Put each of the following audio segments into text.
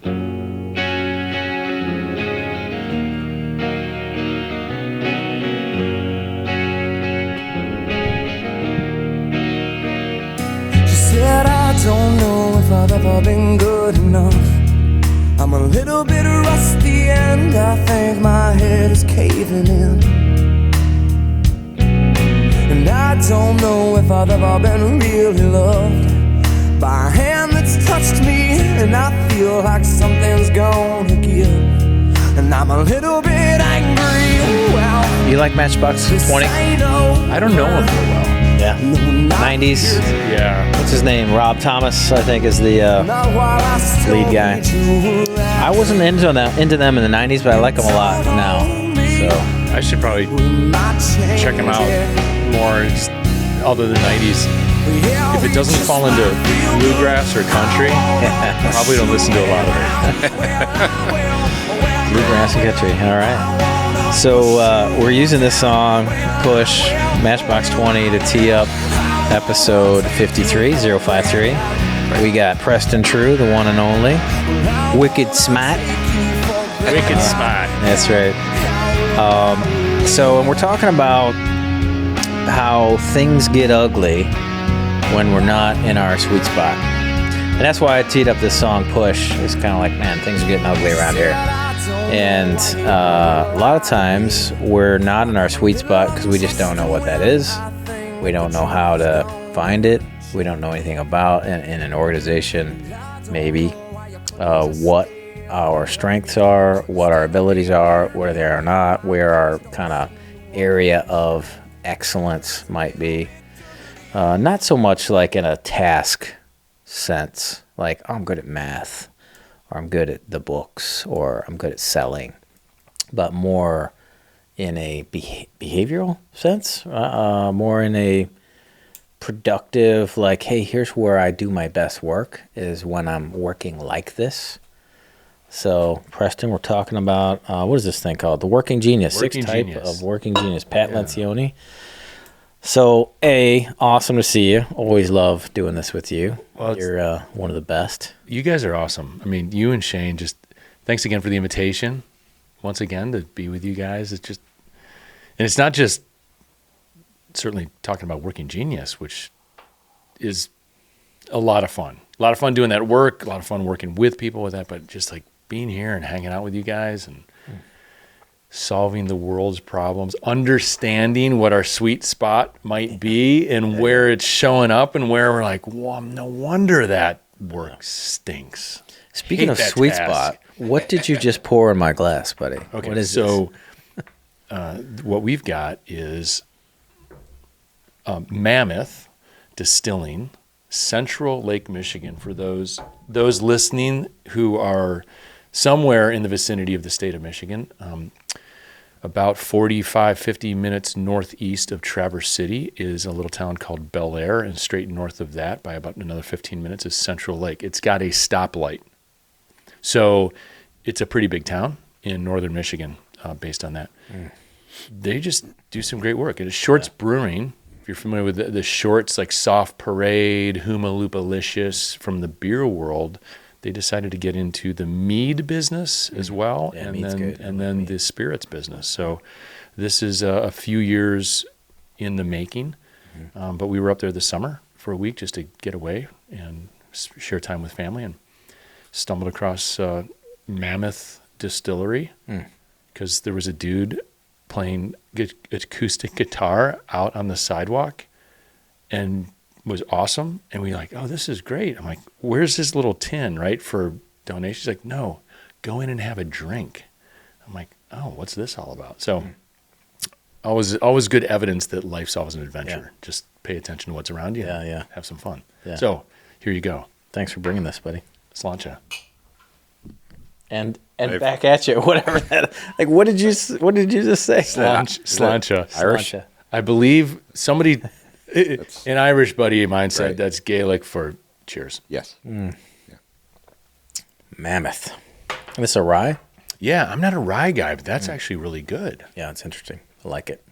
Said I don't know if I've ever been good enough. I'm a little bit rusty and I think my head is caving in. And I don't know if I've ever been really loved by a hand that's touched me, and I feel like something's gonna give. And I'm a little bit angry. Well, You like Matchbox 20? I don't know him very well. Yeah. 90s. Yeah. What's his name? Rob Thomas, I think, is the lead guy. I wasn't into them in the 90s, but I like them a lot now. So I should probably check him out more, just other than 90s. If it doesn't fall into bluegrass or country, I probably don't listen to a lot of it. bluegrass and country. All right. So we're using this song, Push, Matchbox 20, to tee up episode 53, 053. We got Preston True, the one and only. Wicked Smart. Wicked Smart. That's right. And we're talking about how things get ugly when we're not in our sweet spot. And that's why I teed up this song, Push. It's kind of like, man, things are getting ugly around here. And a lot of times we're not in our sweet spot because we just don't know what that is. We don't know how to find it. We don't know anything about in an organization, maybe, what our strengths are, what our abilities are, where they are not, where our kind of area of excellence might be. Not so much like in a task sense, like, oh, I'm good at math, or I'm good at the books, or I'm good at selling, but more in a behavioral sense, more in a productive, like, hey, here's where I do my best work, is when I'm working like this. So, Preston, we're talking about, what is this thing called? The Working Genius, Working sixth Genius. type of Working Genius, Pat Lencioni. So, awesome to see you. Always love doing this with you. Well, you're one of the best. You guys are awesome. I mean, you and Shane, just thanks again for the invitation once again to be with you guys. It's just, and it's not just certainly talking about Working Genius, which is a lot of fun. A lot of fun doing that work, a lot of fun working with people with that, but just like being here and hanging out with you guys and solving the world's problems, understanding what our sweet spot might be and where it's showing up and where we're like, well, no wonder that work stinks. Speaking Hate of that sweet task. spot, what did you just pour in my glass, buddy? Okay, what is so what we've got is Mammoth Distilling, Central Lake, Michigan, for those listening who are somewhere in the vicinity of the state of Michigan, about 45, 50 minutes northeast of Traverse City is a little town called Bel Air, and straight north of that by about another 15 minutes is Central Lake. It's got a stoplight. So it's a pretty big town in northern Michigan based on that. They just do some great work. It is Shorts Brewing. If you're familiar with the Shorts, like Soft Parade, Hooma Loopalicious from the beer world, they decided to get into the mead business as well, Yeah, and mead's good. then the spirits business. So this is a few years in the making, but we were up there this summer for a week just to get away and share time with family, and stumbled across Mammoth Distillery because there was a dude playing acoustic guitar out on the sidewalk and was awesome. And we like, oh, this is great. I'm like, where's this little tin, right, for donations? He's like, no, go in and have a drink. I'm like, oh, what's this all about? So always good evidence that life's always an adventure. Yeah. Just pay attention to what's around you. Yeah. Have some fun. Yeah. So here you go. Thanks for bringing this, buddy. Sláinte. And back at you, whatever that. Like, what did you just say? Sláinte. Irish. I believe somebody, an Irish buddy of mine said that's Gaelic for cheers. Yes. Mammoth. This a rye? Yeah, I'm not a rye guy, but that's actually really good. Yeah, it's interesting. I like it.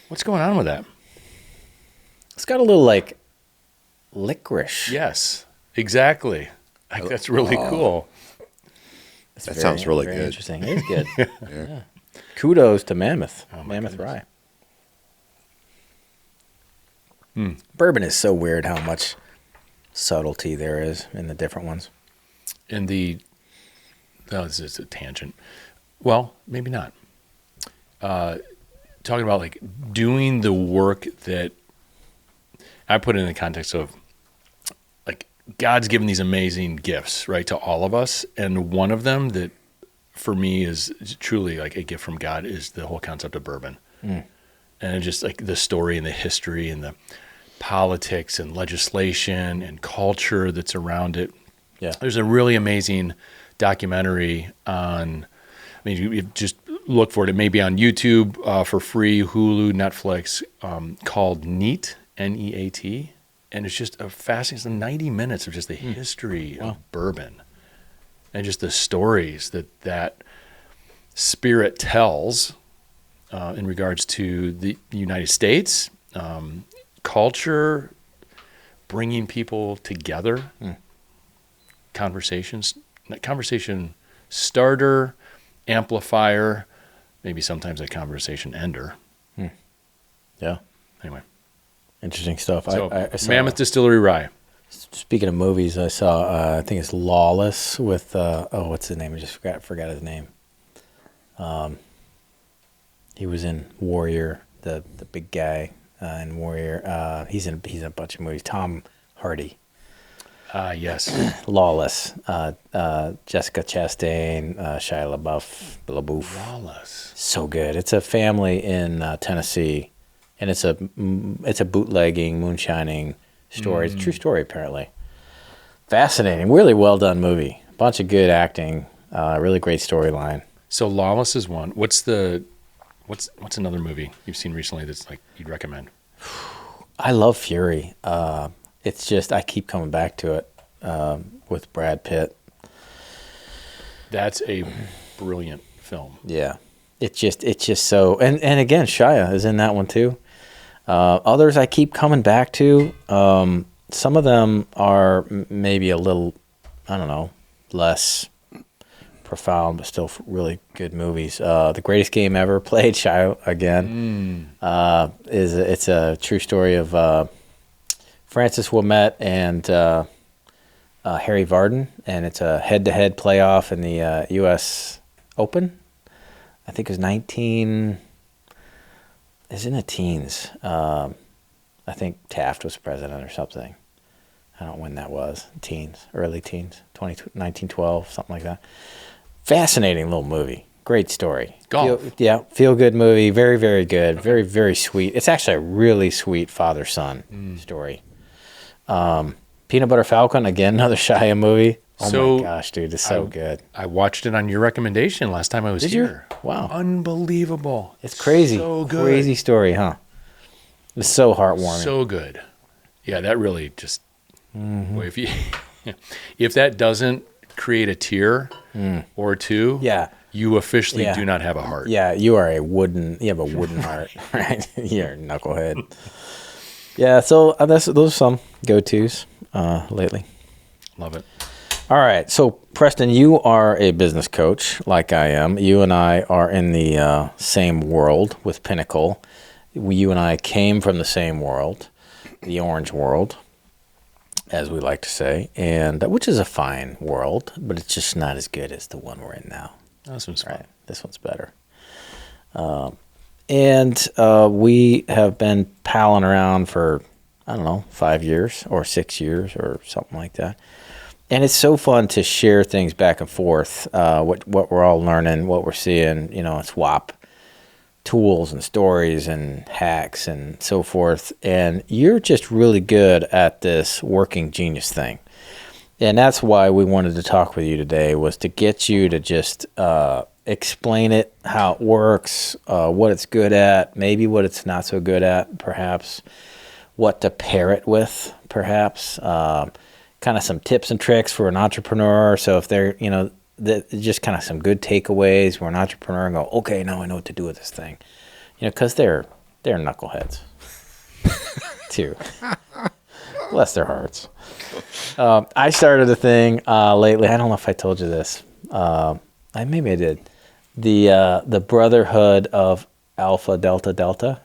What's going on with that? It's got a little like licorice. Yes, exactly. Like, that's really cool. That sounds really very good. Interesting. It is good. Yeah. Kudos to Mammoth. Mammoth Rye. Bourbon is so weird how much subtlety there is in the different ones. This is a tangent. Well, maybe not. Talking about like doing the work that I put in the context of like God's given these amazing gifts, right, to all of us. And one of them that for me is truly like a gift from God is the whole concept of bourbon. And just like the story and the history and the politics and legislation and culture that's around it. Yeah. There's a really amazing documentary on, I mean, you just look for it. It may be on YouTube for free, Hulu, Netflix, called Neat, N-E-A-T. And it's just a fascinating, it's 90 minutes of just the history of bourbon and just the stories that spirit tells in regards to the United States, culture, bringing people together, conversation starter, amplifier, maybe sometimes a conversation ender. Yeah. Anyway. Interesting stuff. So, I saw, Mammoth Distillery Rye. Speaking of movies, I saw, I think it's Lawless with, what's his name? I just forgot his name. He was in Warrior, the big guy in Warrior. He's in a bunch of movies. Tom Hardy. Yes. Lawless. Jessica Chastain, Shia LaBeouf. Lawless. So good. It's a family in Tennessee, and it's a bootlegging, moonshining story. It's a true story, apparently. Fascinating. Really well done movie. A bunch of good acting. Really great storyline. So Lawless is one. What's another movie you've seen recently that's like you'd recommend? I love Fury. It's just I keep coming back to it with Brad Pitt. That's a brilliant film. Yeah, it's just so. And again, Shia is in that one too. Others I keep coming back to. Some of them are maybe a little, I don't know, less profound, but still really good movies. The Greatest Game Ever played, Shia again. It's a true story of Francis Ouimet and Harry Vardon, and it's a head-to-head playoff in the U.S. Open. I think it was it's in the teens. I think Taft was president or something. I don't know when that was. Early teens, 1912, something like that. Fascinating little movie. Great story. Golf. Feel good movie. Very, very good. Very, very sweet. It's actually a really sweet father-son story. Peanut Butter Falcon, again, another Shia movie. Oh my gosh, dude, it's so good. I watched it on your recommendation last time I was here. You? Wow. Unbelievable. It's crazy. So good. Crazy story, huh? It's so heartwarming. So good. Yeah, that really just, well, if that doesn't create a tear or two, you officially do not have a heart. Yeah, you have a wooden heart, right? You're a knucklehead. Yeah, so those are some go-tos lately. Love it. All right, so Preston, you are a business coach like I am. You and I are in the same world with Pinnacle. You and I came from the same world, the orange world, as we like to say, and which is a fine world, but it's just not as good as the one we're in now. This one's fun. Right. This one's better. And we have been palling around for, 5 years or 6 years or something like that. And it's so fun to share things back and forth, what we're all learning, what we're seeing, swap tools and stories and hacks and so forth. And you're just really good at this working genius thing. And that's why we wanted to talk with you today, was to get you to just explain it, how it works, what it's good at, maybe what it's not so good at, perhaps, what to pair it with, perhaps, kind of some tips and tricks for an entrepreneur. So if they're, just kind of some good takeaways where an entrepreneur and go, okay, now I know what to do with this thing, because they're knuckleheads too. Bless their hearts. I started a thing lately. I don't know if I told you this. Maybe I did. The Brotherhood of Alpha Delta Delta.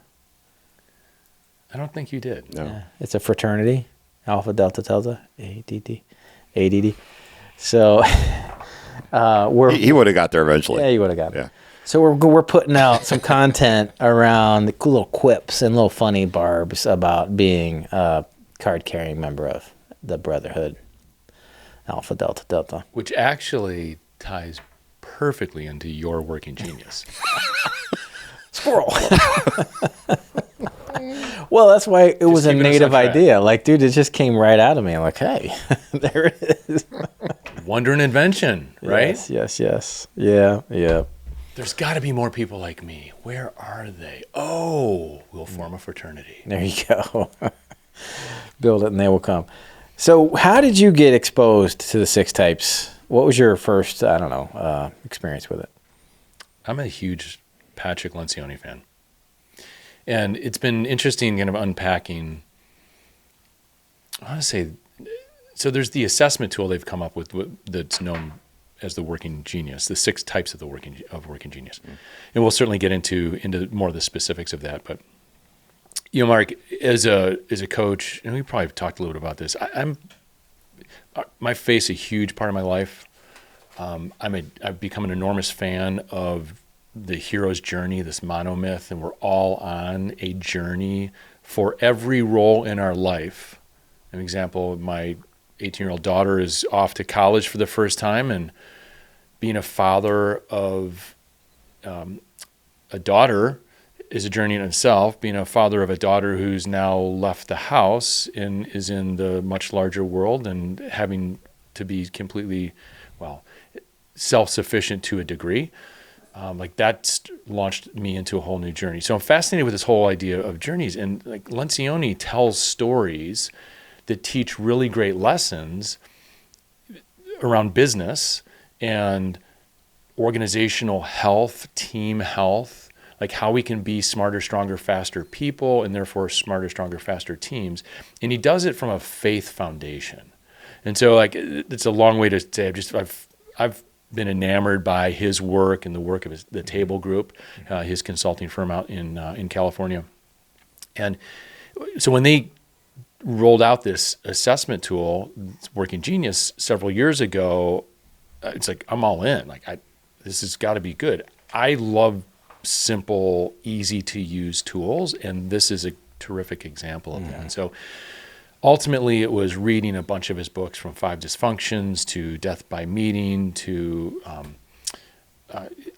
I don't think you did. No. Yeah, it's a fraternity. Alpha Delta Delta. ADD. So He would have got there eventually. Yeah, he would have got Yeah. there. So we're putting out some content around the cool little quips and little funny barbs about being a card-carrying member of the Brotherhood, Alpha Delta Delta. Which actually ties perfectly into your working genius. Squirrel. Well, that's why it was a keeping us native on track. idea. Like, dude, it just came right out of me. I'm like, hey, there it is. Wonder and invention, right? Yes. Yeah. There's got to be more people like me. Where are they? Oh, we'll form a fraternity. There you go. Build it and they will come. So how did you get exposed to the 6 types? What was your first, experience with it? I'm a huge Patrick Lencioni fan. And it's been interesting kind of unpacking, I want to say, so there's the assessment tool they've come up with that's known as the working genius, the 6 types of the working genius. And we'll certainly get into more of the specifics of that. But, Mark, as a coach, and we probably talked a little bit about this, I face a huge part of my life. I've become an enormous fan of the hero's journey, this monomyth, and we're all on a journey for every role in our life. An example, my 18-year-old daughter is off to college for the first time, and being a father of a daughter is a journey in itself. Being a father of a daughter who's now left the house and is in the much larger world and having to be completely, self-sufficient to a degree. That's launched me into a whole new journey. So I'm fascinated with this whole idea of journeys. And Lencioni tells stories that teach really great lessons around business and organizational health, team health, like how we can be smarter, stronger, faster people, and therefore smarter, stronger, faster teams. And he does it from a faith foundation. And so it's a long way to say I've been enamored by his work and the work of the Table Group, his consulting firm out in California. And so when they rolled out this assessment tool, Working Genius, several years ago, it's like, I'm all in. This has got to be good. I love simple, easy to use tools, and this is a terrific example of that. So ultimately, it was reading a bunch of his books, from 5 Dysfunctions to Death by Meeting to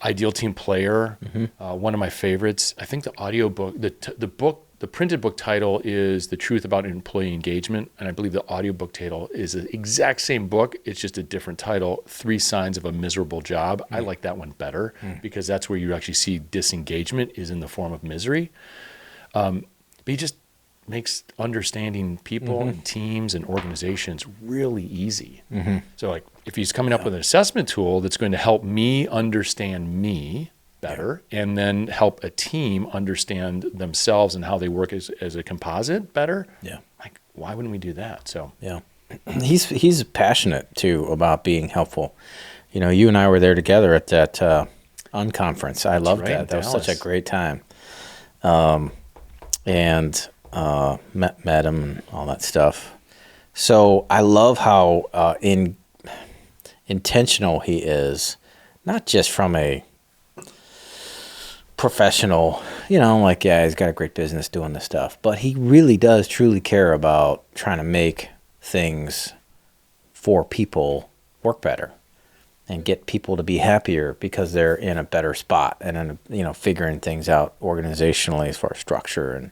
Ideal Team Player. One of my favorites. I think the audiobook, the printed book title is The Truth About Employee Engagement, and I believe the audiobook title is the exact same book. It's just a different title, 3 Signs of a Miserable Job. I like that one better because that's where you actually see disengagement is in the form of misery. But he just makes understanding people and teams and organizations really easy. So if he's coming up with an assessment tool that's going to help me understand me better and then help a team understand themselves and how they work as a composite better, why wouldn't we do that? So he's passionate too about being helpful. You and I were there together at that unconference. I loved that. That was such a great time. And met him and all that stuff. So I love how intentional he is, not just from a professional, he's got a great business doing this stuff, but he really does truly care about trying to make things for people work better and get people to be happier because they're in a better spot and figuring things out organizationally as far as structure and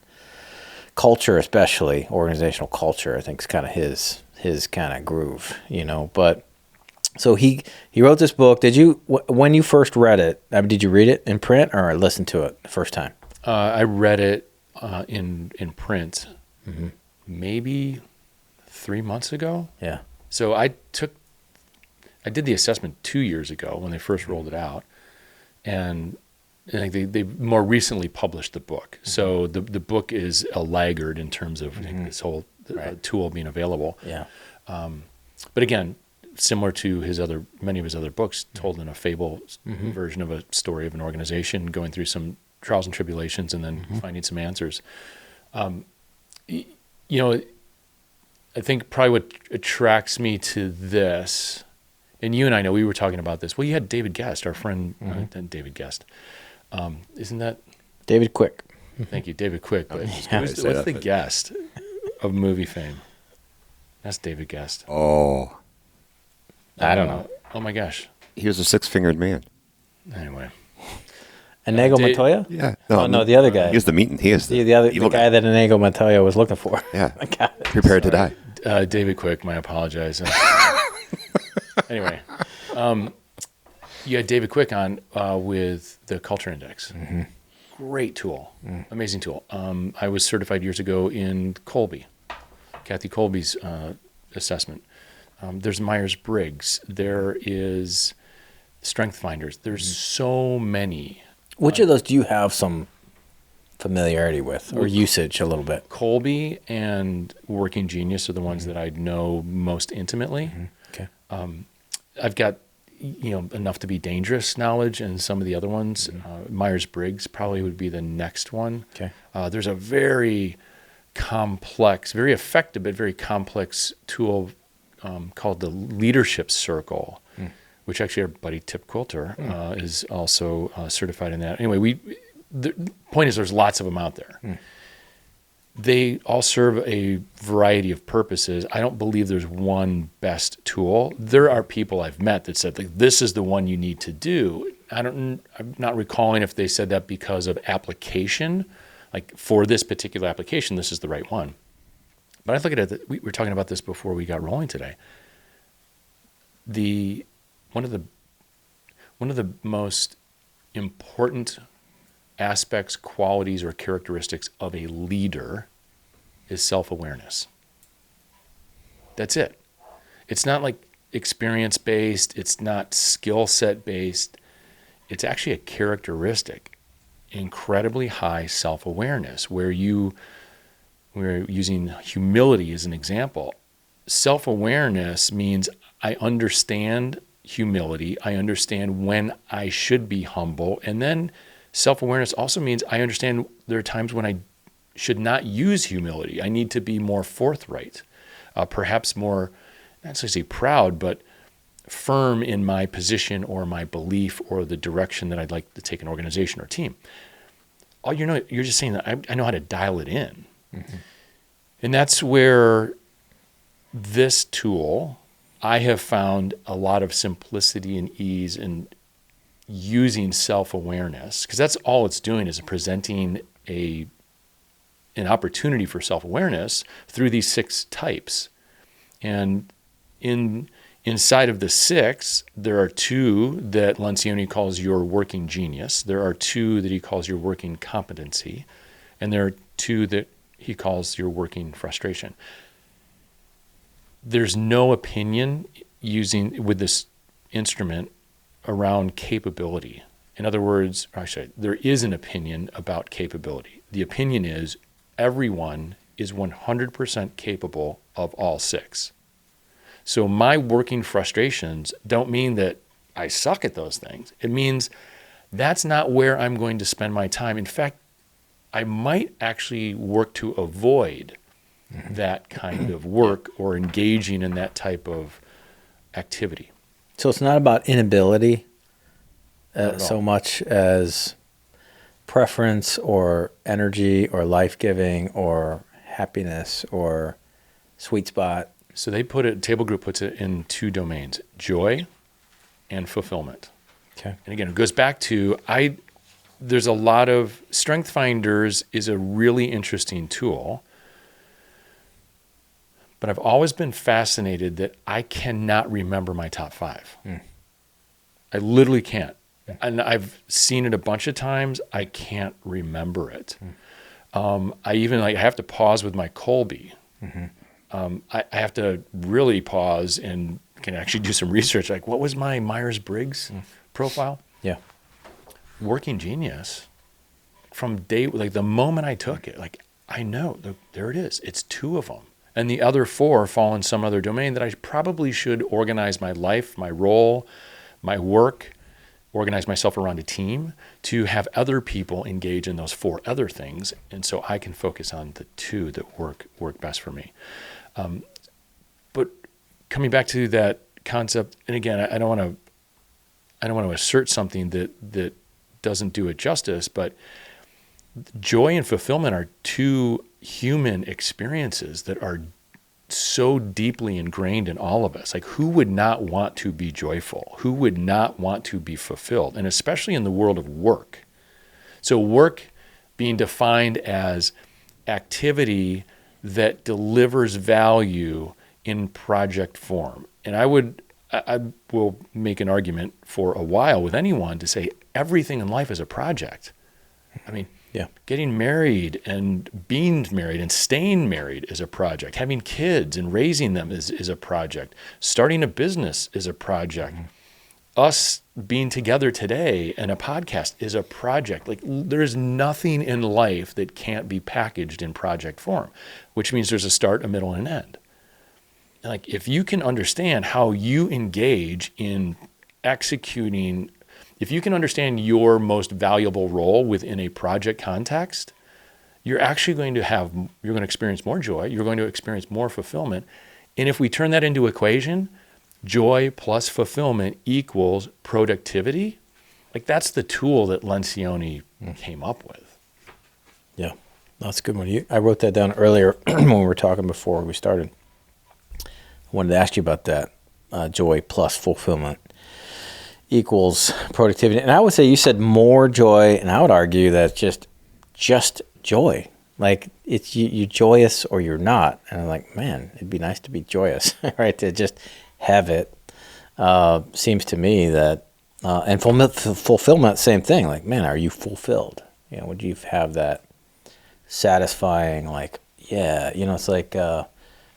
culture, especially organizational culture. I think is kind of his kind of groove, but so he wrote this book. Did you, when you first read it, did you read it in print or listen to it the first time? I read it in print maybe 3 months ago. Yeah. So I did the assessment 2 years ago when they first rolled it out, and they more recently published the book. So the book is a laggard in terms of tool being available. Yeah. But again, similar to many of his other books, told in a fable version of a story of an organization going through some trials and tribulations and then finding some answers. You know, I think probably what attracts me to this, and you and I know we were talking about this. Well, you had David Guest, our friend, David Guest. Isn't that David Quick? Thank you, David Quick. But what's the Guest of movie fame? That's David Guest. Oh, I don't know. Oh my gosh, he was a six-fingered man. Anyway, Inigo Montoya? Yeah. No, the other guy. He is the meat. He is the guy that Inigo Montoya was looking for. Yeah. I got it. Prepared to die. David Quick. I apologize. Anyway, you had David Quick on with the Culture Index. Great tool, amazing tool. I was certified years ago in Colby, Kathy Colby's assessment. There's Myers-Briggs. There is Strength Finders. There's so many. Which of those do you have some familiarity with or usage a little bit? Colby and Working Genius are the ones that I know most intimately. Okay. I've got enough to be dangerous knowledge, and some of the other ones, Myers-Briggs probably would be the next one. Okay. There's a very complex, very effective, but very complex tool called the Leadership Circle, which actually our buddy Tip Coulter is also certified in that. Anyway, the point is there's lots of them out there. They all serve a variety of purposes. I don't believe there's one best tool. There are people I've met that said, like, this is the one you need to do. I'm not recalling if they said that because of application, like for this particular application, this is the right one. But I look at it, we were talking about this before we got rolling today. One of the most important aspects, qualities, or characteristics of a leader is self-awareness. That's it. It's not like experience-based. It's not skill set-based. It's actually a characteristic, incredibly high self-awareness, where we're using humility as an example. Self-awareness means I understand humility. I understand when I should be humble. And then self-awareness also means I understand there are times when I should not use humility. I need to be more forthright, perhaps more, not necessarily proud, but firm in my position or my belief or the direction that I'd like to take an organization or team. You're just saying that I know how to dial it in. And that's where this tool, I have found a lot of simplicity and ease in using self-awareness, because that's all it's doing is presenting an opportunity for self-awareness through these 6 types. And inside of the 6, there are 2 that Lencioni calls your working genius. There are 2 that he calls your working competency. And there are 2 that he calls your working frustration. There's no opinion with this instrument around capability. In other words, there is an opinion about capability. The opinion is everyone is 100% capable of all 6. So my working frustrations don't mean that I suck at those things. It means that's not where I'm going to spend my time. In fact, I might actually work to avoid that kind of work or engaging in that type of activity. So it's not about inability so much as preference or energy or life-giving or happiness or sweet spot. So Table Group puts it in 2 domains, joy and fulfillment. Okay. And again, it goes back to, there's a lot of, Strength Finders is a really interesting tool, but I've always been fascinated that I cannot remember my top 5. I literally can't. And I've seen it a bunch of times. I can't remember it. I have to pause with my Colby. I have to really pause and can actually do some research. Like, what was my Myers-Briggs profile? Yeah. Working Genius, from the moment I took it, like, I know, there it is. It's 2 of them. And the other 4 fall in some other domain that I probably should organize my life, my role, my work, organize myself around a team to have other people engage in those 4 other things. And so I can focus on the 2 that work best for me. But coming back to that concept, and again, I don't want to assert something that doesn't do it justice, but joy and fulfillment are 2 human experiences that are so deeply ingrained in all of us. Like, who would not want to be joyful? Who would not want to be fulfilled? And especially in the world of work. So work being defined as activity that delivers value in project form. And I will make an argument for a while with anyone to say everything in life is a project. I mean, getting married and being married and staying married is a project. Having kids and raising them is a project. Starting a business is a project. Us being together today and a podcast is a project. Like, there's nothing in life that can't be packaged in project form, which means there's a start, a middle, and an end. Like, if you can understand how you engage in executing, if you can understand your most valuable role within a project context, you're actually going to experience more joy. You're going to experience more fulfillment. And if we turn that into equation, joy plus fulfillment equals productivity. Like, that's the tool that Lencioni came up with. Yeah, that's a good one. I wrote that down earlier when we were talking before we started. I wanted to ask you about that. Joy plus fulfillment equals productivity. And I would say you said more joy, and I would argue that just joy. Like, it's you're joyous or you're not. And I'm like, man, it'd be nice to be joyous, right? To just have it. Seems to me that, and fulfillment, same thing. Like, man, are you fulfilled? Would you have that satisfying, like, it's like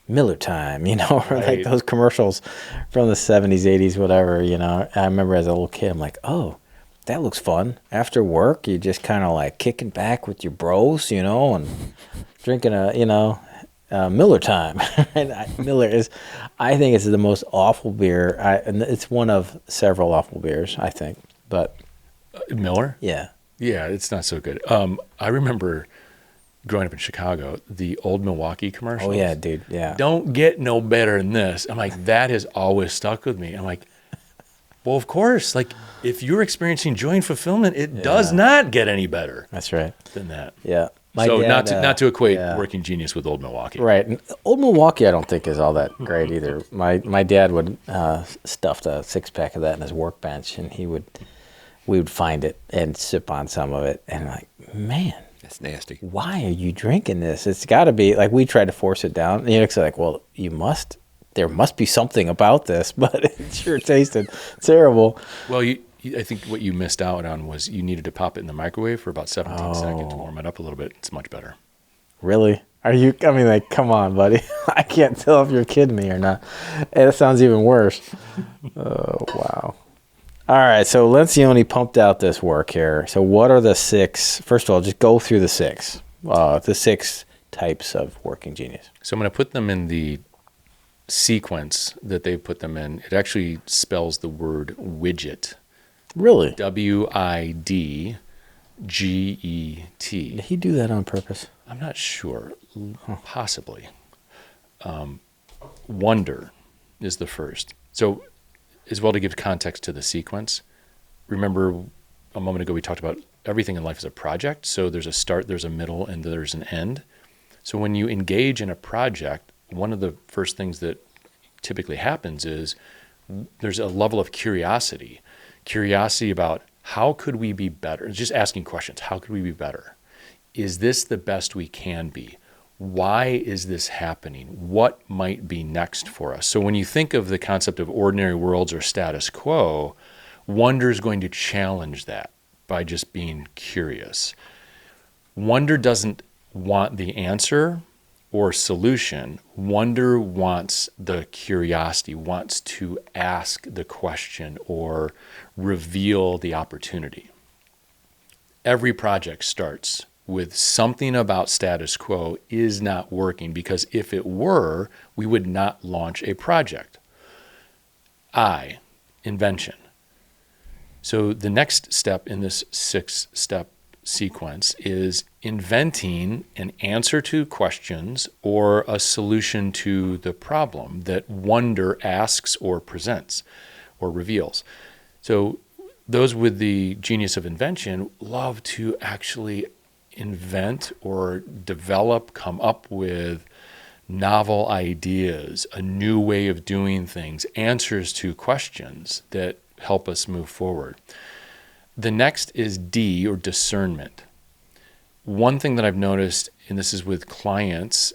Miller time, or Right. like those commercials from the 70s, 80s, whatever, I remember as a little kid, I'm like, oh, that looks fun. After work, you just kind of like kicking back with your bros, and drinking Miller time. And Miller is, I think it's the most awful beer. And it's one of several awful beers, I think. But Miller? yeah, it's not so good. I remember growing up in Chicago, the old Milwaukee commercials. Oh yeah, dude. Yeah. Don't get no better than this. I'm like, that has always stuck with me. I'm like, well, of course. Like, if you're experiencing joy and fulfillment, it does not get any better. That's right. Than that. Yeah. So dad, not to equate Working Genius with old Milwaukee. Right. And old Milwaukee I don't think is all that great either. My dad would stuff a 6-pack of that in his workbench, and we would find it and sip on some of it, and like, man, that's nasty. Why are you drinking this? It's got to be, like, we tried to force it down. It's like, well, there must be something about this, but it sure tasted terrible. Well, I think what you missed out on was you needed to pop it in the microwave for about 17 seconds to warm it up a little bit. It's much better. Really? Come on, buddy. I can't tell if you're kidding me or not. And it sounds even worse. Oh, wow. All right, so Lencioni pumped out this work here. So what are the 6? First of all, just go through the 6 types of working genius. So I'm going to put them in the sequence that they put them in. It actually spells the word widget. Really? WIDGET. Did he do that on purpose? I'm not sure. Possibly. Wonder is the first. So, as well, to give context to the sequence, remember a moment ago we talked about everything in life is a project. So there's a start, there's a middle, and there's an end. So when you engage in a project, one of the first things that typically happens is there's a level of curiosity about how could we be better? Just asking questions. How could we be better? Is this the best we can be? Why is this happening? What might be next for us? So when you think of the concept of ordinary worlds or status quo, wonder is going to challenge that by just being curious. Wonder doesn't want the answer or solution. Wonder wants the curiosity, wants to ask the question or reveal the opportunity. Every project starts with something about status quo is not working, because if it were, we would not launch a project. Invention. So the next step in this 6-step sequence is inventing an answer to questions or a solution to the problem that wonder asks or presents or reveals. So those with the genius of invention love to actually invent or develop, come up with novel ideas, a new way of doing things, answers to questions that help us move forward. The next is D, or discernment. One thing that I've noticed, and this is with clients,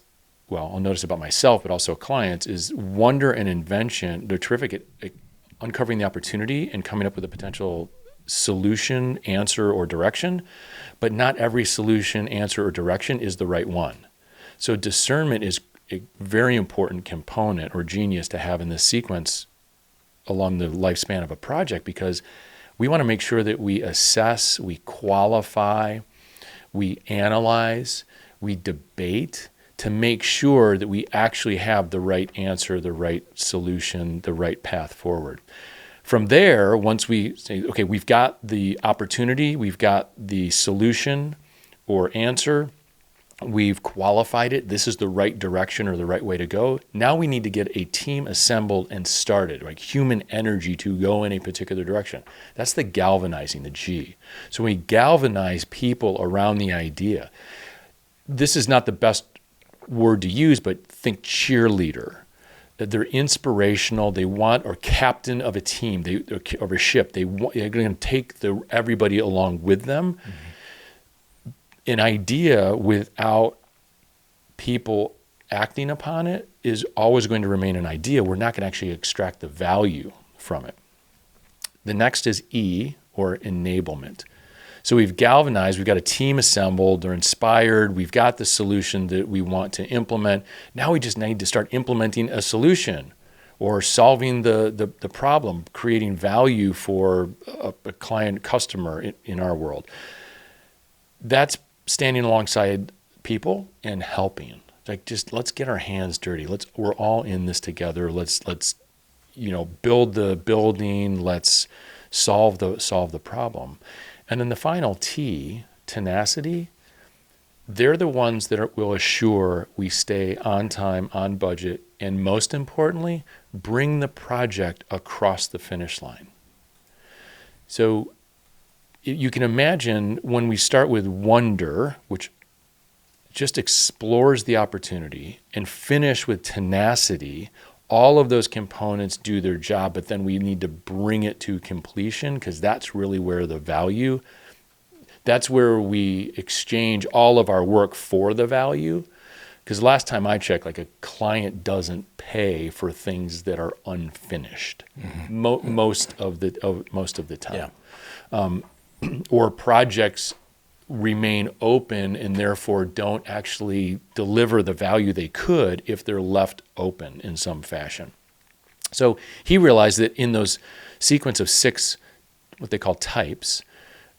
well, I'll notice about myself, but also clients, is wonder and invention. They're terrific at uncovering the opportunity and coming up with a potential solution, answer, or direction, but not every solution, answer, or direction is the right one. So discernment is a very important component or genius to have in this sequence along the lifespan of a project, because we want to make sure that we assess, we qualify, we analyze, we debate to make sure that we actually have the right answer, the right solution, the right path forward. From there, once we say, okay, we've got the opportunity, we've got the solution or answer, we've qualified it, this is the right direction or the right way to go. Now we need to get a team assembled and started, like human energy to go in a particular direction. That's the galvanizing, the G. So we galvanize people around the idea. This is not the best word to use, but think cheerleader. That they're inspirational, they want, or captain of a team, of a ship. They're going to take everybody along with them. Mm-hmm. An idea without people acting upon it is always going to remain an idea. We're not going to actually extract the value from it. The next is E, or enablement. So we've galvanized, we've got a team assembled, they're inspired, we've got the solution that we want to implement. Now we just need to start implementing a solution or solving the problem, creating value for a client, customer in our world. That's standing alongside people and helping. Like, just let's get our hands dirty. We're all in this together. Let's build the building. Let's solve the problem. And then the final T, tenacity, they're the ones that will assure we stay on time, on budget, and most importantly, bring the project across the finish line. So you can imagine when we start with wonder, which just explores the opportunity, and finish with tenacity, all of those components do their job, but then we need to bring it to completion, because that's really where the value, that's where we exchange all of our work for the value. Because last time I checked, like, a client doesn't pay for things that are unfinished. Mm-hmm. Most of the time. Yeah. Or projects remain open and therefore don't actually deliver the value they could if they're left open in some fashion. So he realized that in those sequence of 6, what they call types,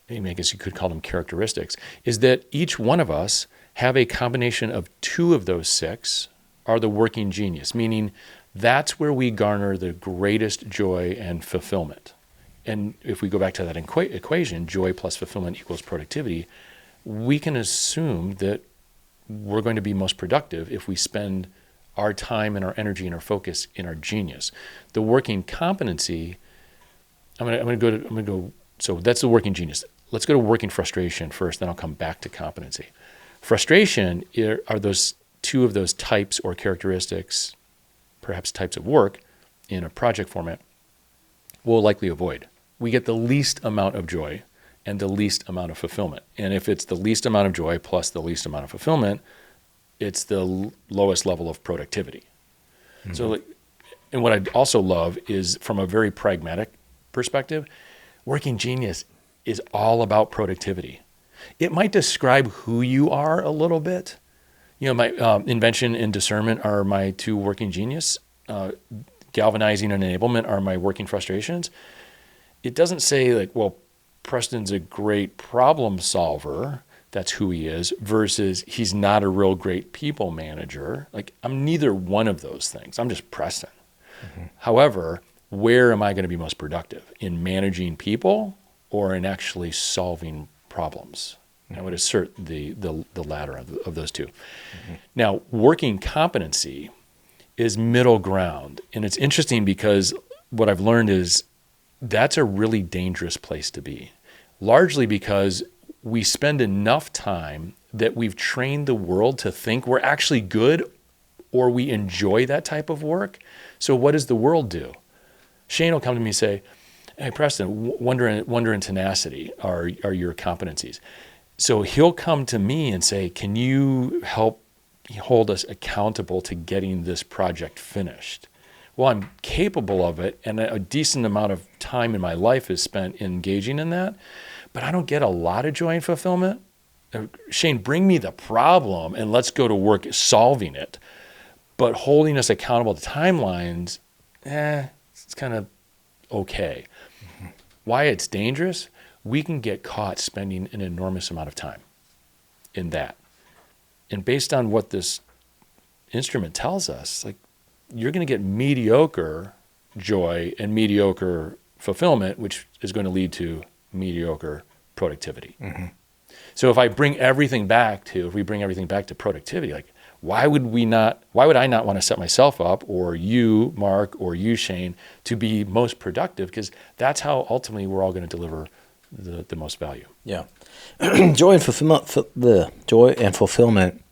I guess you could call them characteristics, is that each one of us have a combination of 2 of those 6 are the working genius, meaning that's where we garner the greatest joy and fulfillment. And if we go back to that equation, joy plus fulfillment equals productivity, we can assume that we're going to be most productive if we spend our time and our energy and our focus in our genius. The working competency, I'm going to go. So that's the working genius. Let's go to working frustration first, then I'll come back to competency. Frustration are those 2 of those types or characteristics, perhaps types of work in a project format, we'll likely avoid. We get the least amount of joy and the least amount of fulfillment. And if it's the least amount of joy plus the least amount of fulfillment, it's the lowest level of productivity. Mm-hmm. So, and what I also love is, from a very pragmatic perspective, working genius is all about productivity. It might describe who you are a little bit. My invention and discernment are my 2 working genius. Galvanizing and enablement are my working frustrations. It doesn't say, like, well, Preston's a great problem solver, that's who he is, versus he's not a real great people manager. Like, I'm neither one of those things. I'm just Preston. However, where am I going to be most productive? In managing people or in actually solving problems? I would assert the latter of those two. Now, working competency is middle ground. And it's interesting because what I've learned is that's a really dangerous place to be, largely because we spend enough time that we've trained the world to think we're actually good or we enjoy that type of work. So what does the world do? Shane will come to me and say, hey, Preston, wonder and tenacity are your competencies. So he'll come to me and say, can you help hold us accountable to getting this project finished? Well, I'm capable of it, and a decent amount of time in my life is spent engaging in that, but I don't get a lot of joy and fulfillment. Shane, bring me the problem and let's go to work solving it. But holding us accountable to timelines, it's kind of okay. Why it's dangerous? We can get caught spending an enormous amount of time in that. And based on what this instrument tells us, like, you're going to get mediocre joy and mediocre fulfillment, which is going to lead to mediocre productivity. So if we bring everything back to productivity, like, why would I not want to set myself up, or you, Mark, or you, Shane, to be most productive? Because that's how ultimately we're all going to deliver the most value. Yeah. Joy and fulfillment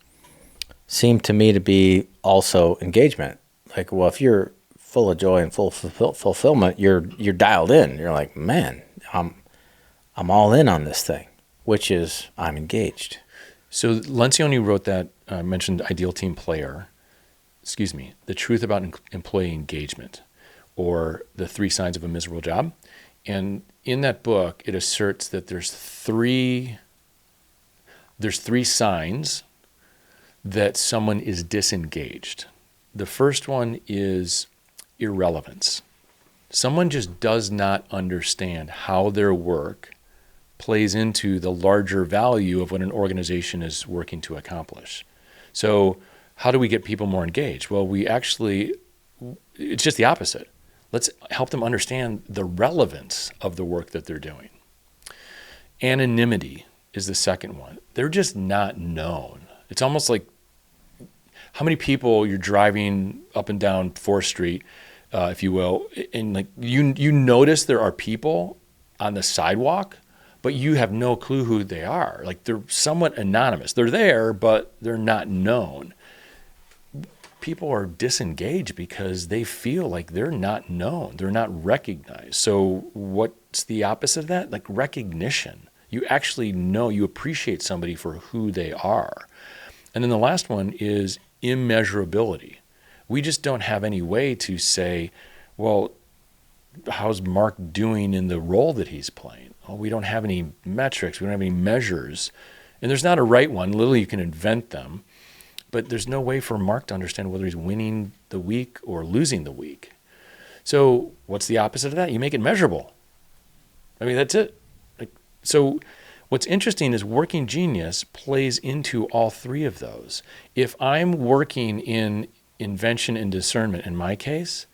seem to me to be also engagement. Like, well, if you're full of joy and full fulfillment, you're dialed in. You're like, man, I'm all in on this thing, which is I'm engaged. So Lencioni wrote that, mentioned ideal team player, the truth about employee engagement, or the 3 signs of a miserable job. And in that book, it asserts that there's three signs that someone is disengaged. The first one is irrelevance. Someone just does not understand how their work plays into the larger value of what an organization is working to accomplish. So how do we get people more engaged? Well, it's just the opposite. Let's help them understand the relevance of the work that they're doing. Anonymity is the second one. They're just not known. It's almost like how many people you're driving up and down 4th Street, if you will, and like you notice there are people on the sidewalk, but you have no clue who they are. Like, they're somewhat anonymous. They're there, but they're not known. People are disengaged because they feel like they're not known. They're not recognized. So what's the opposite of that? Like, recognition. You actually know, you appreciate somebody for who they are. And then the last one is immeasurability. We just don't have any way to say, well, how's Mark doing in the role that he's playing? Well, we don't have any metrics. We don't have any measures. And there's not a right one. Literally, you can invent them. But there's no way for Mark to understand whether he's winning the week or losing the week. So what's the opposite of that? You make it measurable. I mean, that's it. So what's interesting is working genius plays into all 3 of those. If I'm working in invention and discernment, in my case,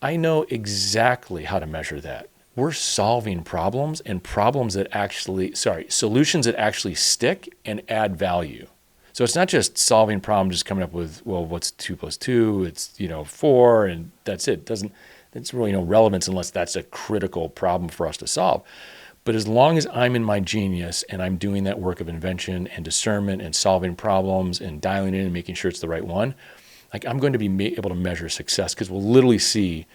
I know exactly how to measure that. We're solving problems, and solutions that actually stick and add value. So it's not just solving problems, just coming up with, well, what's 2 + 2? It's 4, and that's it. It's really no relevance unless that's a critical problem for us to solve. But as long as I'm in my genius and I'm doing that work of invention and discernment and solving problems and dialing in and making sure it's the right one, like, I'm going to be able to measure success, because we'll literally see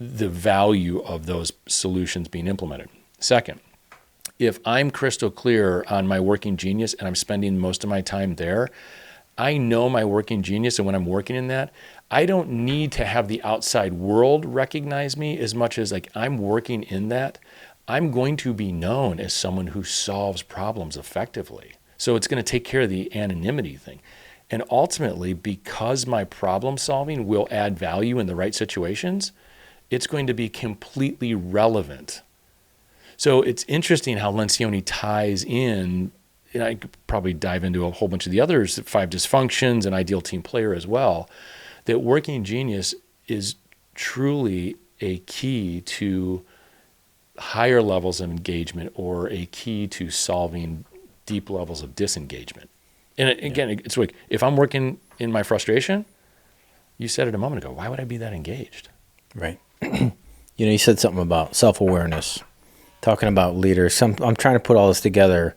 the value of those solutions being implemented. Second, if I'm crystal clear on my working genius and I'm spending most of my time there, I know my working genius, and when I'm working in that, I don't need to have the outside world recognize me as much as, like, I'm working in that. I'm going to be known as someone who solves problems effectively. So it's going to take care of the anonymity thing. And ultimately, because my problem solving will add value in the right situations, it's going to be completely relevant. So it's interesting how Lencioni ties in and I could probably dive into a whole bunch of the others, 5 dysfunctions, an ideal team player as well, that working genius is truly a key to higher levels of engagement or a key to solving deep levels of disengagement. And again, it's like, if I'm working in my frustration, you said it a moment ago, why would I be that engaged? Right. You said something about self-awareness, talking about leaders. I'm trying to put all this together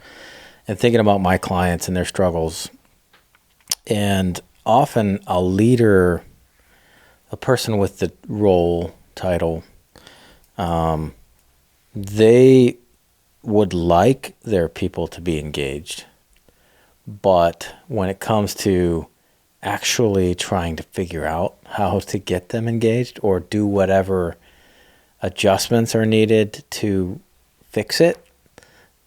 and thinking about my clients and their struggles. And often a leader, a person with the role title, they would like their people to be engaged. But when it comes to actually trying to figure out how to get them engaged or do whatever adjustments are needed to fix it,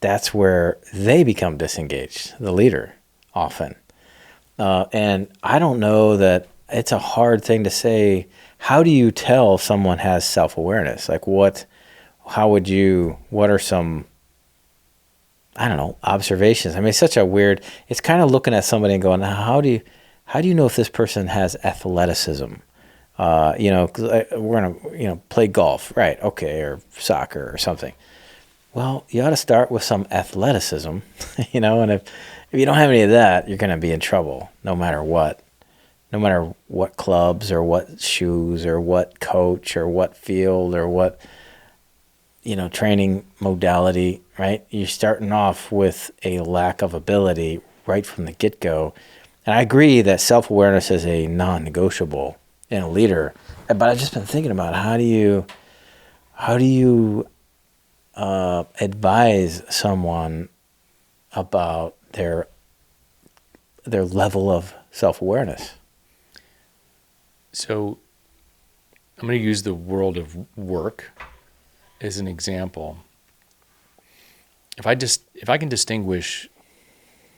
that's where they become disengaged, the leader, often. And I don't know that it's a hard thing to say. How do you tell if someone has self-awareness? Like what are some, I don't know, observations? I mean, it's such a weird, it's kind of looking at somebody and going, how do you know if this person has athleticism? Cause we're going to, play golf, right? Okay. Or soccer or something. Well, you ought to start with some athleticism, and if you don't have any of that, you're going to be in trouble no matter what clubs or what shoes or what coach or what field or what, training modality, right? You're starting off with a lack of ability right from the get-go. And I agree that self-awareness is a non-negotiable in a leader. But I've just been thinking about how do you advise someone about their level of self-awareness? So I'm going to use the world of work as an example. If I can distinguish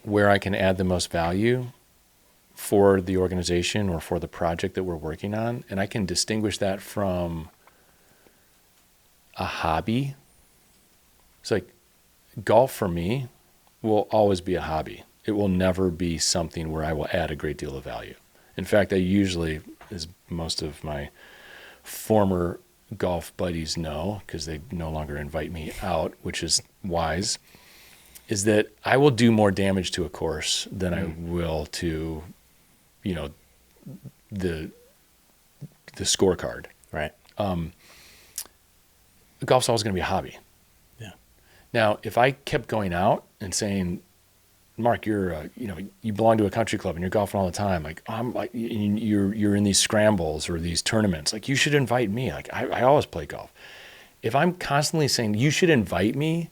where I can add the most value for the organization or for the project that we're working on, and I can distinguish that from a hobby. It's like golf for me will always be a hobby. It will never be something where I will add a great deal of value. In fact, I usually, as most of my former golf buddies know, because they no longer invite me out, which is wise, is that I will do more damage to a course than I will to, the scorecard. Right. Golf's always going to be a hobby. Yeah. Now, if I kept going out and saying, Mark, you're, you belong to a country club and you're golfing all the time. Like, you're in these scrambles or these tournaments. Like, you should invite me. Like, I always play golf. If I'm constantly saying you should invite me,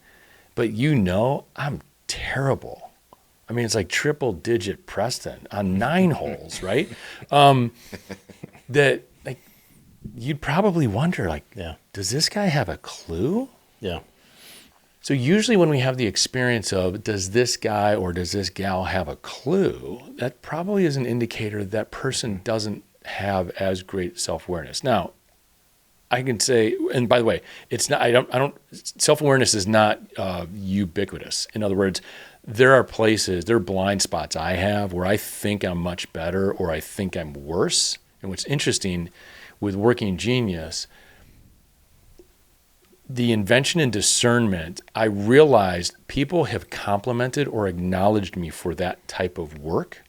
but I'm terrible. I mean, it's like triple digit Preston on 9 holes, right? That like you'd probably wonder, like, does this guy have a clue? Yeah. So usually when we have the experience of, does this guy or does this gal have a clue, that probably is an indicator that person doesn't have as great self-awareness. Now, I can say, and by the way, it's not, self-awareness is not ubiquitous. In other words, there are blind spots I have where I think I'm much better or I think I'm worse. And what's interesting with working genius, the invention and discernment, I realized people have complimented or acknowledged me for that type of work,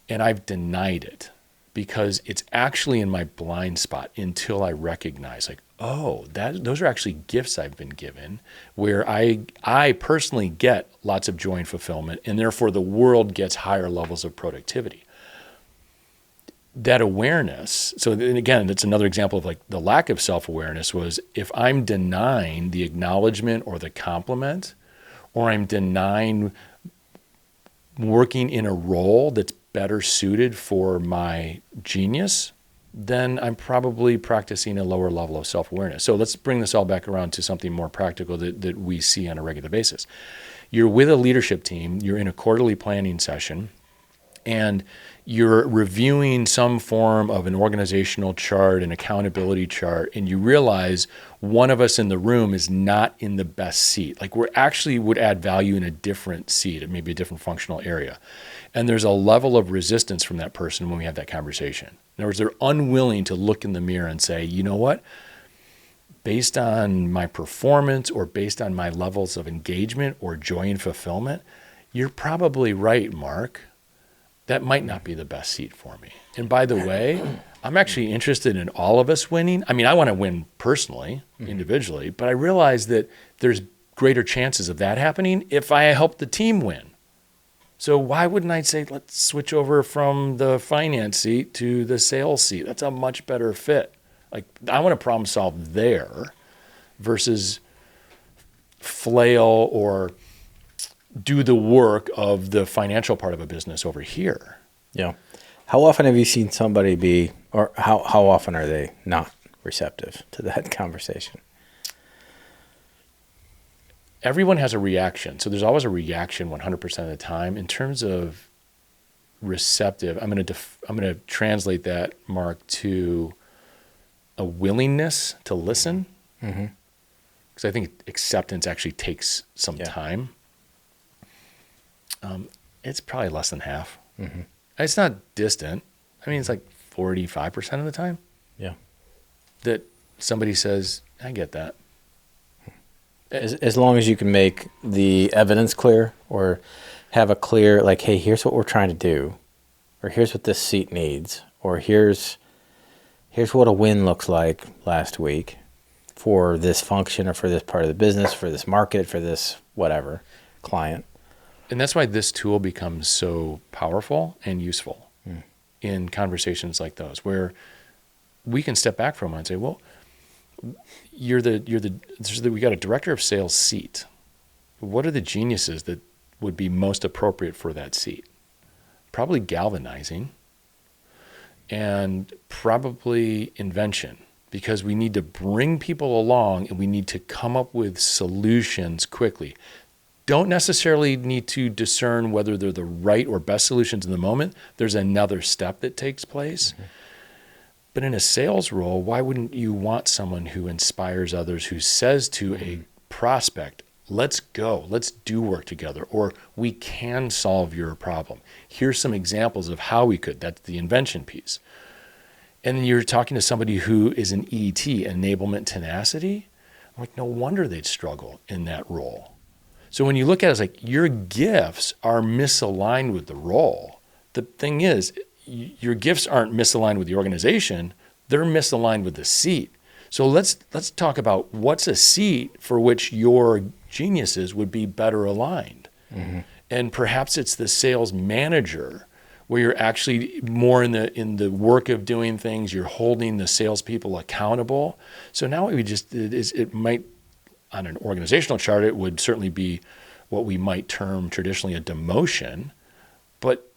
and I've denied it because it's actually in my blind spot until I recognize, like, oh, those are actually gifts I've been given where I personally get lots of joy and fulfillment, and therefore the world gets higher levels of productivity. That awareness, so then again, that's another example of like the lack of self-awareness was if I'm denying the acknowledgement or the compliment, or I'm denying working in a role that's better suited for my genius, then I'm probably practicing a lower level of self-awareness. So let's bring this all back around to something more practical that we see on a regular basis. You're with a leadership team, you're in a quarterly planning session, and you're reviewing some form of an organizational chart, an accountability chart, and you realize one of us in the room is not in the best seat. Like, we're actually would add value in a different seat, maybe a different functional area. And there's a level of resistance from that person when we have that conversation. In other words, they're unwilling to look in the mirror and say, you know what? Based on my performance or based on my levels of engagement or joy and fulfillment, you're probably right, Mark. That might not be the best seat for me. And by the way, I'm actually interested in all of us winning. I mean, I want to win personally, individually, but I realize that there's greater chances of that happening if I help the team win. So why wouldn't I say, let's switch over from the finance seat to the sales seat? That's a much better fit. Like, I want to problem solve there versus flail or do the work of the financial part of a business over here. Yeah. How often have you seen somebody be, or how often are they not receptive to that conversation? Everyone has a reaction. So there's always a reaction 100% of the time. In terms of receptive, I'm going to translate that, Mark, to a willingness to listen. Because I think acceptance actually takes some time. It's probably less than half. It's not distant. I mean, it's like 45% of the time. Yeah. That somebody says, I get that. As long as you can make the evidence clear or have a clear, like, hey, here's what we're trying to do, or here's what this seat needs, or here's what a win looks like last week for this function or for this part of the business, for this market, for this whatever client. And that's why this tool becomes so powerful and useful in conversations like those, where we can step back from it and say, well, we got a director of sales seat. What are the geniuses that would be most appropriate for that seat? Probably galvanizing and probably invention, because we need to bring people along and we need to come up with solutions quickly. Don't necessarily need to discern whether they're the right or best solutions in the moment. There's another step that takes place. But in a sales role, why wouldn't you want someone who inspires others, who says to a prospect, let's go, let's do work together, or we can solve your problem. Here's some examples of how we could. That's the invention piece. And then you're talking to somebody who is an ET, enablement tenacity. I'm like, no wonder they'd struggle in that role. So when you look at it, it's like your gifts are misaligned with the role. The thing is, your gifts aren't misaligned with the organization, they're misaligned with the seat. So let's talk about what's a seat for which your geniuses would be better aligned. And perhaps it's the sales manager, where you're actually more in the work of doing things, you're holding the salespeople accountable. So now what we just did is, it might, on an organizational chart, it would certainly be what we might term traditionally a demotion, but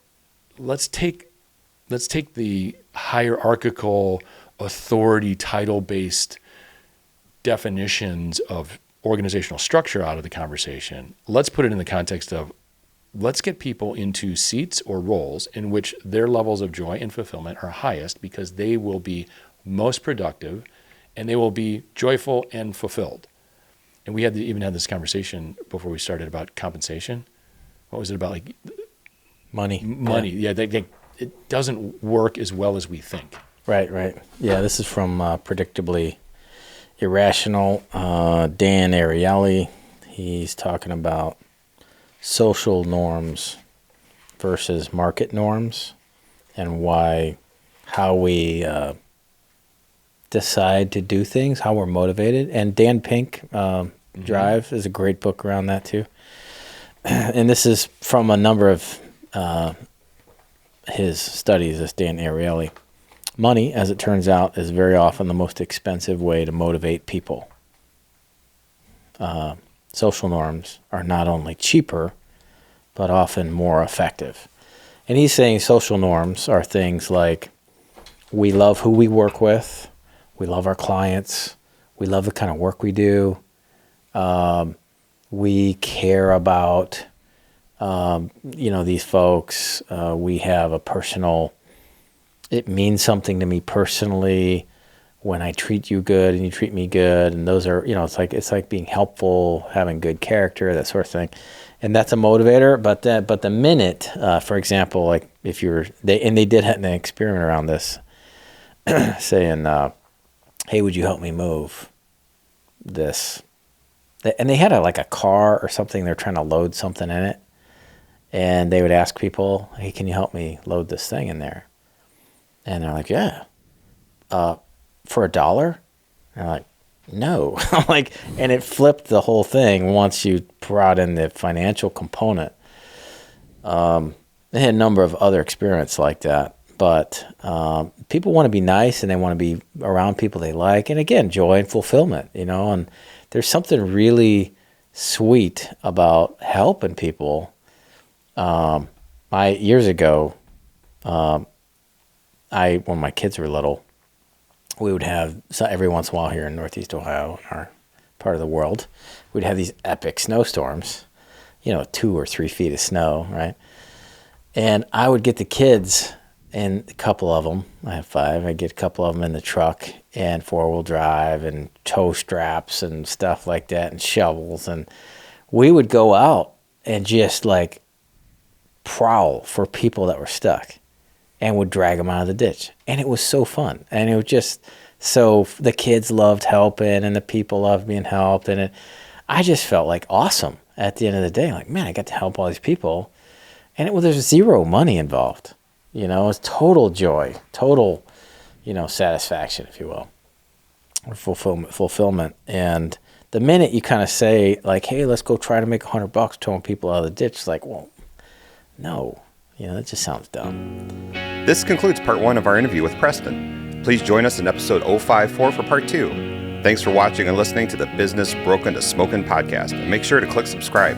let's take the hierarchical, authority, title-based definitions of organizational structure out of the conversation. Let's put it in the context of, let's get people into seats or roles in which their levels of joy and fulfillment are highest, because they will be most productive and they will be joyful and fulfilled. And we even had this conversation before we started about compensation. What was it about? Like money. Yeah, it doesn't work as well as we think. Right. Yeah, this is from Predictably Irrational. Dan Ariely, he's talking about social norms versus market norms, and how we decide to do things, how we're motivated. And Dan Pink, Drive, is a great book around that too. And this is from a number of his studies, this Dan Ariely. Money, as it turns out, is very often the most expensive way to motivate people. Social norms are not only cheaper, but often more effective. And he's saying social norms are things like, we love who we work with, we love our clients, we love the kind of work we do, we care about these folks, we have a personal, it means something to me personally when I treat you good and you treat me good. And those are, it's like being helpful, having good character, that sort of thing. And that's a motivator. But the minute, for example, like if they did have an experiment around this, saying, hey, would you help me move this? And they had a car or something. They're trying to load something in it. And they would ask people, hey, can you help me load this thing in there? And they're like, yeah. For $1? And they're like, no. And it flipped the whole thing once you brought in the financial component. They had a number of other experiments like that. But people want to be nice and they want to be around people they like. And again, joy and fulfillment, and there's something really sweet about helping people. Years ago, when my kids were little, we would have, every once in a while here in Northeast Ohio, in our part of the world, we'd have these epic snowstorms, 2 or 3 feet of snow, right? And I would get the kids, and a couple of them, I have 5, I'd get a couple of them in the truck and 4-wheel drive and tow straps and stuff like that and shovels. And we would go out and just prowl for people that were stuck and would drag them out of the ditch. And it was so fun. And it was just, so the kids loved helping and the people loved being helped. And I just felt awesome at the end of the day. Man, I got to help all these people. And there's zero money involved. It's total joy, total, satisfaction, if you will, or fulfillment. And the minute you kind of say hey, let's go try to make $100 towing people out of the ditch, it's well, no, that just sounds dumb. This concludes part 1 of our interview with Preston. Please join us in episode 054 for part 2. Thanks for watching and listening to the Business Broken to Smokin' podcast. And make sure to click subscribe.